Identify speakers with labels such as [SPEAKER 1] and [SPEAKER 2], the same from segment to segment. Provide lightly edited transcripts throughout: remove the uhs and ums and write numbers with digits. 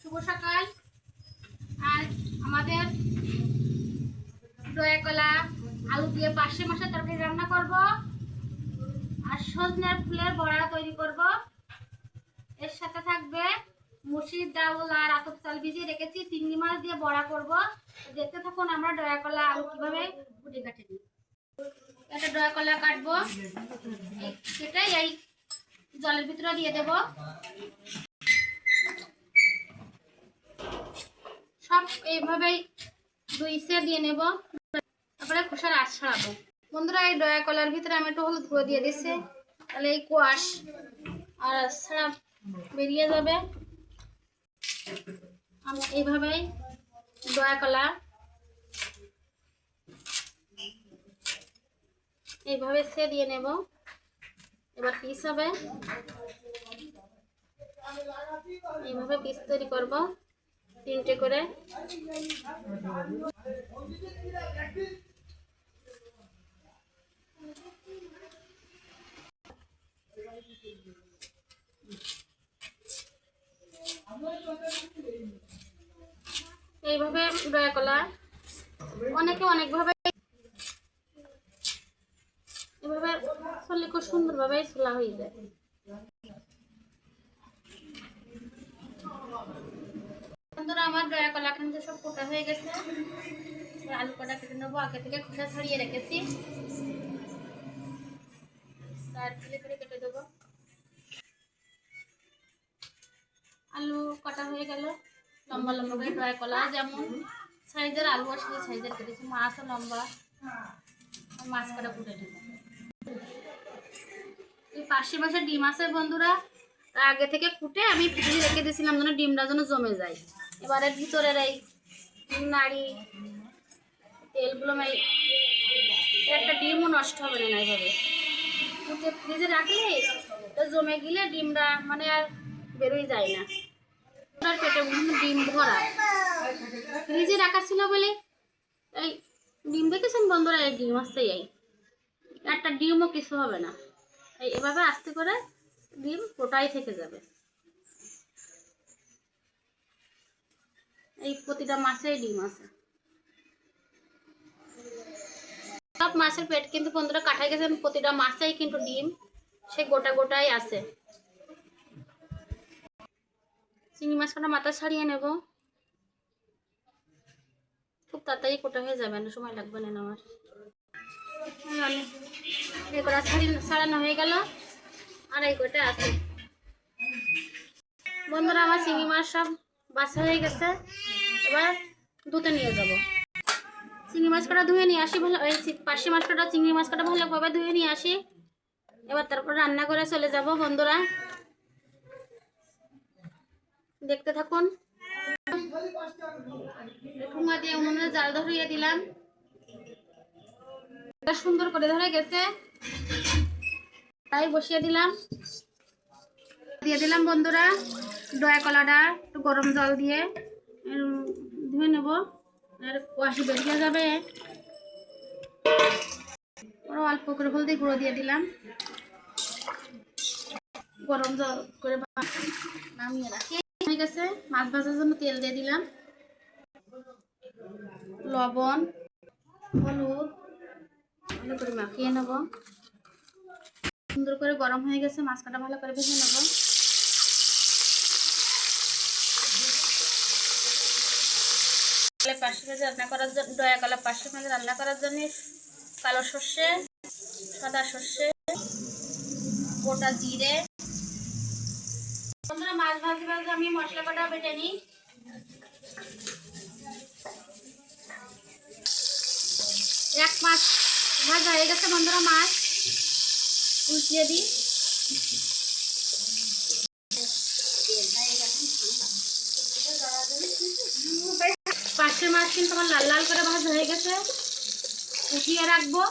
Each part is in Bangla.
[SPEAKER 1] শুভ সকাল। আজ আমাদের দয়া কলা আলু দিয়ে পার্শে মাছের তরকারি রান্না করব আর সজনের ফুলের বড়া তৈরি করব। এর সাথে থাকবে মুসুরির ডাল আর আতপ চাল ভিজিয়ে রেখেছি, চিংড়ি মাছ দিয়ে বড়া করব। দেখতে থাকুন আমরা দয়া কলা আলু কিভাবে কুটে কাটে নিই। এটা দয়া কলা কাটবো, কেটে এই জলের ভিতরে দিয়ে দেব। সব এইভাবেই ধুইছে দিয়ে নেব, তারপরে খোসার আঁশ ছাড়াবো। বন্ধুরা, এই দয়া কলার ভিতরে আমি একটু হলুদ গুঁড়ো দিয়ে দিচ্ছি, তাহলে এই কোয়াশ আর আঁশ ছাড়া বেরিয়ে যাবে। আমি এইভাবেই দয়া কলা এইভাবে সে দিয়ে নেব। এবার পিস হবে, এইভাবে পিস তৈরি করব 3টে করে। এইভাবে দয়া কলা অনেকে অনেকভাবে এভাবে চললে খুব সুন্দরভাবে ছোলা হয়ে যায়। বন্ধুরা, আমার দয়া কলা কিন্তু সব কোটা হয়ে গেছে। আলু কটা কেটে নেবো, আগে থেকে খোসা ছাড়িয়ে রেখেছি। 4 পিলে করে কেটে দেবো। আলু কাটা হয়ে গেল, লম্বা লম্বা করে দয়া কলা যেমন সাইজের আলু আর সেই সাইজের কেটেছি। মাছও লম্বা, মাছ কাটা কুটে নেব। এই পার্শে মাছের ডিম আছে বন্ধুরা, আগে থেকে কুটে আমি ফ্রিজে রেখে দিয়েছিলাম যেন ডিমটা যেন জমে যায়। এবারে ভিতরের এই নাড়ি তেলগুলো একটা ডিমও নষ্ট হবে না। এইভাবে কুটে ফ্রিজে রাখলে জমে গেলে ডিমটা মানে আর বেরোই যায় না। পেটে ডিম ভরা ফ্রিজে রাখা ছিল বলে এই ডিম দেখেছেন বন্ধুরা, এই ডিম আসছে, এই একটা ডিমও কিছু হবে না। এভাবে আস্তে করে ডিম গোটাই থেকে যাবে। এই প্রতিটা মাছেই ডিম আছে। সব মাছের পেট কিন্তু বন্ধুরা কাটাই গেছে, প্রতিটা মাছেই কিন্তু ডিম সে গোটা গোটাই আছে। চিংড়ি মাছ কটা মাথা ছাড়িয়ে নেব, খুব তাড়াতাড়ি কোটা হয়ে যাবে না, সময় লাগবে না আমার। এই কটা ছাড়ানো হয়ে গেল, আর এই কটা আছে। বন্ধুরা, আমার চিংড়ি মাছ সব বাছা হয়ে গেছে, এবার ধুতে নিয়ে যাব। চিংড়ি মাছ কটা ধুয়ে নিয়ে আসি ভালো, এই পার্শে মাছ কটা চিংড়ি মাছ কটা ভালোভাবে ধুয়ে নিয়ে আসি। এবার তারপর রান্না করে চলে যাব। বন্ধুরা, দেখতে থাকুন। ঠুঙা দিয়ে উনুনে জাল ধরিয়ে দিলাম, সুন্দর করে ধরে গেছে, তাই বসিয়ে দিলাম। দিয়ে দিলাম বন্ধুরা দয়া কলাটা একটু গরম জল দিয়ে ধুয়ে নেব, আর কুয়াশি বেরিয়ে যাবে। অল্প করে হলদি গুঁড়ো দিয়ে দিলাম, গরম জল করে নামিয়ে রাখি। হয়ে গেছে, মাছ ভাজার জন্য তেল দিয়ে দিলাম, লবণ হলুদ ভালো করে মাখিয়ে নেব। সুন্দর করে গরম হয়ে গেছে, মাছ কাটা ভালো করে ভেজে নেব। পার্শে মাছ রান্না করার জন্য দয়া কলা পার্শে মাছ রান্না করার জন্য কালো সর্ষে, সাদা সর্ষে, গোটা জিরে। বন্ধুরা, মাছ ভাজি ভাজি আমি মশলা কটা বেটে নিই। এক মাছ ভাজা হয়ে গেছে বন্ধুরা, মাছ উল্টিয়ে দিই। পার্শে মাছ কিন্তু আমার লাল লাল করে ভাজা হয়ে গেছে, উঠিয়ে রাখবো।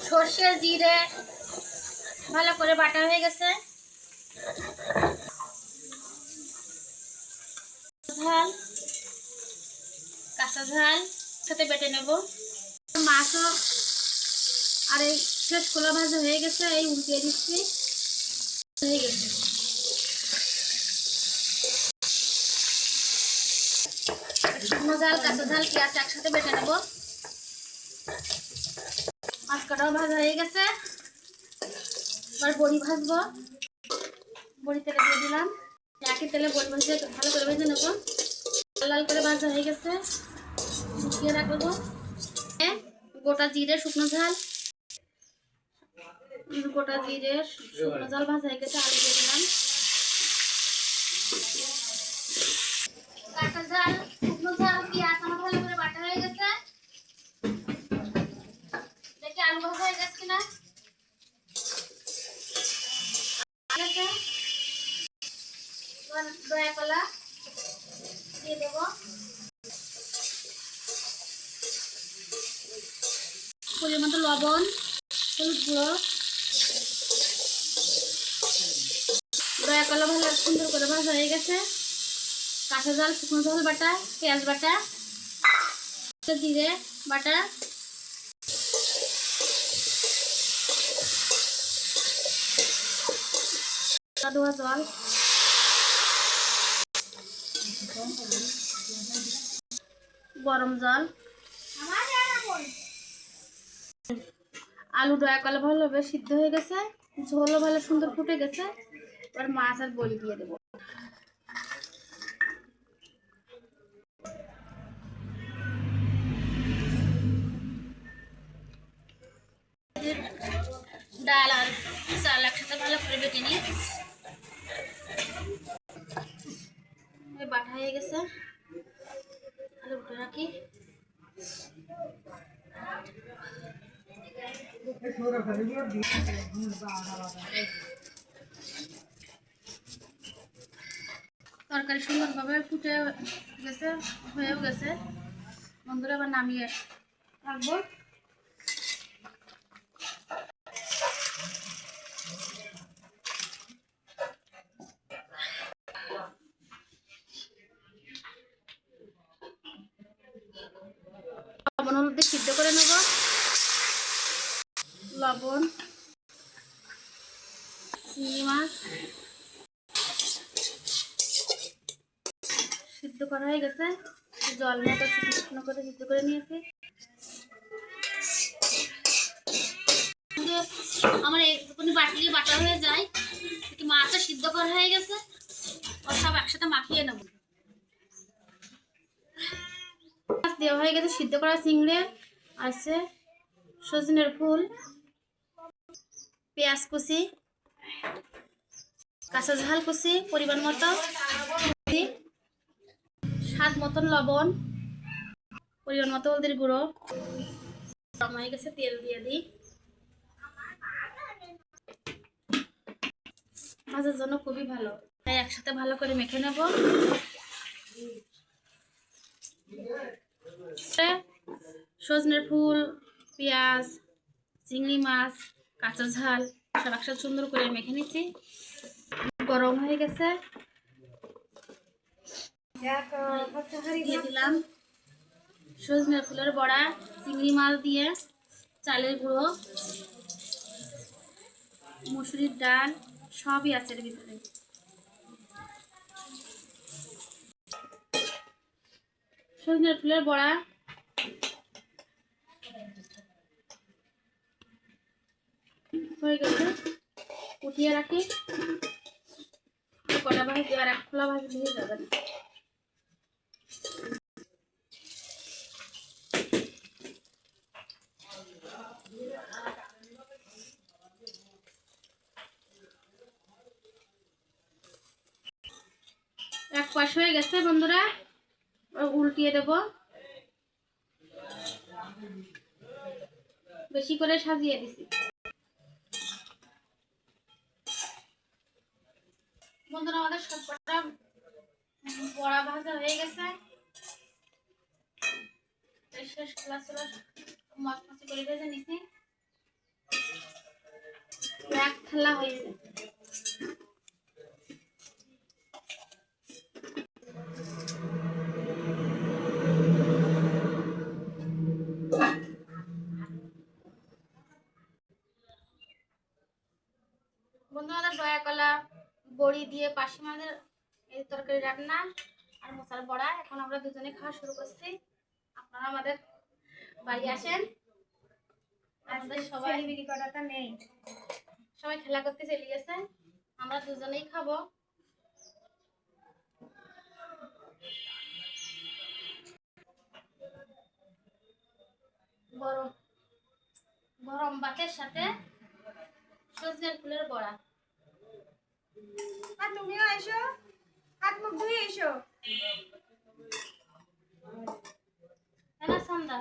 [SPEAKER 1] সর্ষে জিরে ভালো করে বাটা হয়ে গেছে, ঝাল কাঁচা ঝাল সাথে বেটে নেব। মাছও আর এই শেষ খোলা ভাজা হয়ে গেছে, এই উল্টিয়ে দিচ্ছি। হয়ে গেছে। শুকনো ঝাল, কাঁচা ঝাল, পেঁয়াজ একসাথে বেটে নেব। মাছটাও ভাজা হয়ে গেছে। এবার বড়ি ভাজবো। বড়ি তেলে দিয়ে দিলাম। একই তেলে বড়ি ভেজে ভালো করে ভেজে নেবো। লাল লাল করে ভাজা হয়ে গেছে, শুকিয়ে রাখবো। গোটা জিরে, শুকনো ঝাল, গোটা জিরে শুকনো ঝাল ভাজা হয়ে গেছে। আলু দিয়ে দিলাম। কাঁচা ঝাল, শুকনো ঝাল, পেঁয়াজ আমার ভালো করে বাটা হয়ে গেছে। দেখি আলু ভাজা হয়ে গেছে কিনা। দয়া কলা দিয়ে দেবো। পরিমাণ মতো লবণ, হলুদ গুঁড়ো। দয়া কলা ভালো সুন্দর করে ভাজা হয়ে গেছে। কাঁচা ঝাল, শুকনো ঝাল বাটা, পেঁয়াজ বাটা, জিরে বাটা, ধোয়া জল, গরম জল। আলু দয়া কলা ভালোভাবে সিদ্ধ হয়ে গেছে, ঝোলও ভালো সুন্দর ফুটে গেছে। এবার মাছ আর বড়ি দিয়ে দেবো। ডাল আর চাল একসাথে ভালো করে বেটে নিই। বাটা হয়ে গেছে, উঠে রাখি। তরকারি সুন্দরভাবে ফুটে গেছে, হয়েও গেছে। বন্ধুরা আবার নামিয়ে রাখবো। লবণ হলুদ দিয়ে সিদ্ধ করে নেব। লবণ, চিংড়ি মাছ সিদ্ধ করা হয়ে গেছে। জল মতো শুকনো করে সিদ্ধ করে নিয়েছি। আমার একটুখানি বাটলি বাটা হয়ে যায়। মাছটা সিদ্ধ করা হয়ে গেছে, সব একসাথে মাখিয়ে নেব। মাছ দেওয়া হয়ে গেছে। সিদ্ধ করা চিংড়ি আছে, সজনের ফুল, পেঁয়াজ কুচি, কাঁচা ঝাল কুচি পরিমাণ মতো, স্বাদ মতন লবণ, পরিমাণ মতো হলদির গুঁড়ো। গরম হয়ে গেছে, তেল দিয়ে দিই। ভাজার জন্য খুবই ভালো, তাই একসাথে ভালো করে মেখে নেব। সজনের ফুল, পেঁয়াজ, চিংড়ি মাছ, কাঁচা ঝাল সব একসাথে সুন্দর করে মেখে নিচ্ছি। গরম হয়ে গেছে, দিয়ে দিলাম সজনের ফুলের বড়া, চিংড়ি মাছ দিয়ে, চালের গুঁড়ো, মুসুরির ডাল সবই আছে এর ভিতরে। সজনের ফুলের বড়া হয়ে গেছে, উঠিয়ে রাখি। কলা ভাজি আর এক খোলা ভাজি দিয়ে যাবেন। এক পাশ হয়ে গেছে বন্ধুরা, উল্টিয়ে দেব। বেশি করে সাজিয়ে দিছি। বন্ধুরা আমাদের সবকটা বড়া ভাজা হয়ে গেছে। শেষ ক্লাস মচমচি করে ভেজে নিছি। এক থালা হয়েছে। বন্ধু আমাদের দয়া কলা বড়ি দিয়ে পাশে আমাদের এই তরকারি রান্না আর মশার বড়া। এখন আমরা দুজনে খাওয়া শুরু করছি। আপনারা আমাদের বাড়ি আসেন। আমাদের সবাই
[SPEAKER 2] করাটা নেই,
[SPEAKER 1] সবাই খেলা করতে চলে গেছে, আমরা দুজনেই খাবো। গরম গরম ভাতের সাথে সজনের ফুলের বড়া।
[SPEAKER 2] আর তুমিও এসো, হাত মুখ ধুয়ে এসো।
[SPEAKER 1] না সন্ধ্যা,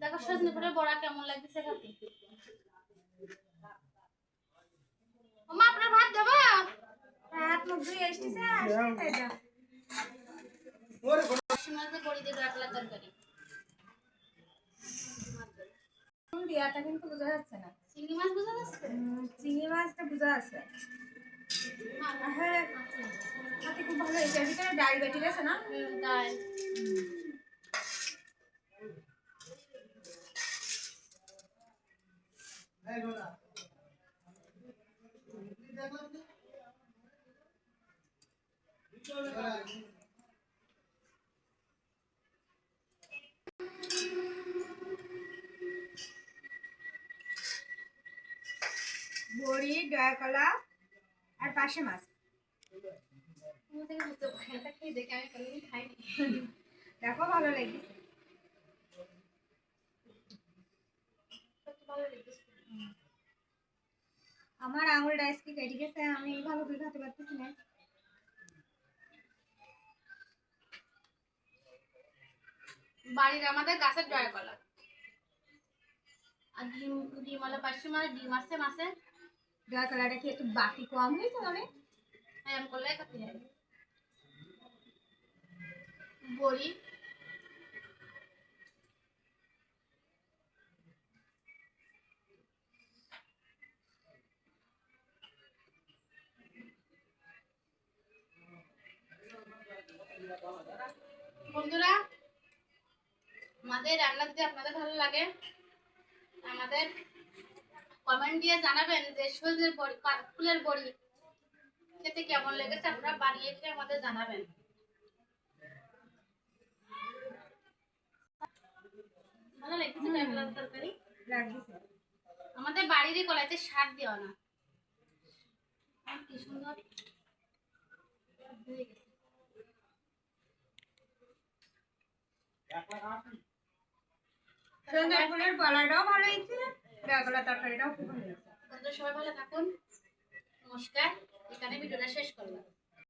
[SPEAKER 1] দেখো সজনে ফুলের বড়া কেমন লাগতেছে খেতে। ওমা আপনার ভাত দেবো?
[SPEAKER 2] হাত মুখ ধুয়ে এসেছে, তাই দাও।
[SPEAKER 1] মাঝে বড়ি দিয়ে রাখলা তরকারি।
[SPEAKER 2] দিয়াটা কিন্তু বোঝা যাচ্ছে না।
[SPEAKER 1] চিংড়ি মাছ বোঝা যাচ্ছে?
[SPEAKER 2] চিংড়ি মাছটা বোঝা যাচ্ছে। হ্যাঁ, হাতে খুব ভালো হয়েছে। এর ভিতরে ডাল বেটি আছে না?
[SPEAKER 1] ডাল।
[SPEAKER 2] বড়ি, ডয়াকলা আর পাশে মাছ।
[SPEAKER 1] দেখে আমি কোনোদিন খাইনি।
[SPEAKER 2] দেখো ভালো লেগেছে। আমার আঙুলটা আজকে কেটে গেছে, আমি ভালো করে খেতে পারতেছি না।
[SPEAKER 1] বাড়ির আমাদের গাছের ড্রাই কলা আর ডিম, ডিম আলা পাশে মানে ডিম আছে মাছে।
[SPEAKER 2] ডয়াকলাটা কি একটু বাকি কম হয়েছে মনে?
[SPEAKER 1] হ্যাঁ আমি করলে খাতে যাই। বড়ি, বন্ধুরা আমাদের রান্না যদি আপনাদের ভালো লাগে আমাদের কমেন্ট দিয়ে জানাবেন যে সজনের বড়ি, কাঠফুলের বড়ি খেতে কেমন লেগেছে। আপনারা বানিয়ে খেয়ে আমাদের জানাবেন। ভালো লেগেছে ড্রাইভার তরকারি?
[SPEAKER 2] লাগছে।
[SPEAKER 1] আমাদের বাড়িরই কলাইতে সার দেওয়া না, কি সুন্দর হয়ে গেছে।
[SPEAKER 2] সন্ধ্যার ফুলের বলাটাও ভালো হয়েছে, ডয়াকলা তরকারিটাও খুব ভালো হয়েছে।
[SPEAKER 1] সবাই ভালো থাকুন, নমস্কার। এখানে ভিডিওটা শেষ করলাম।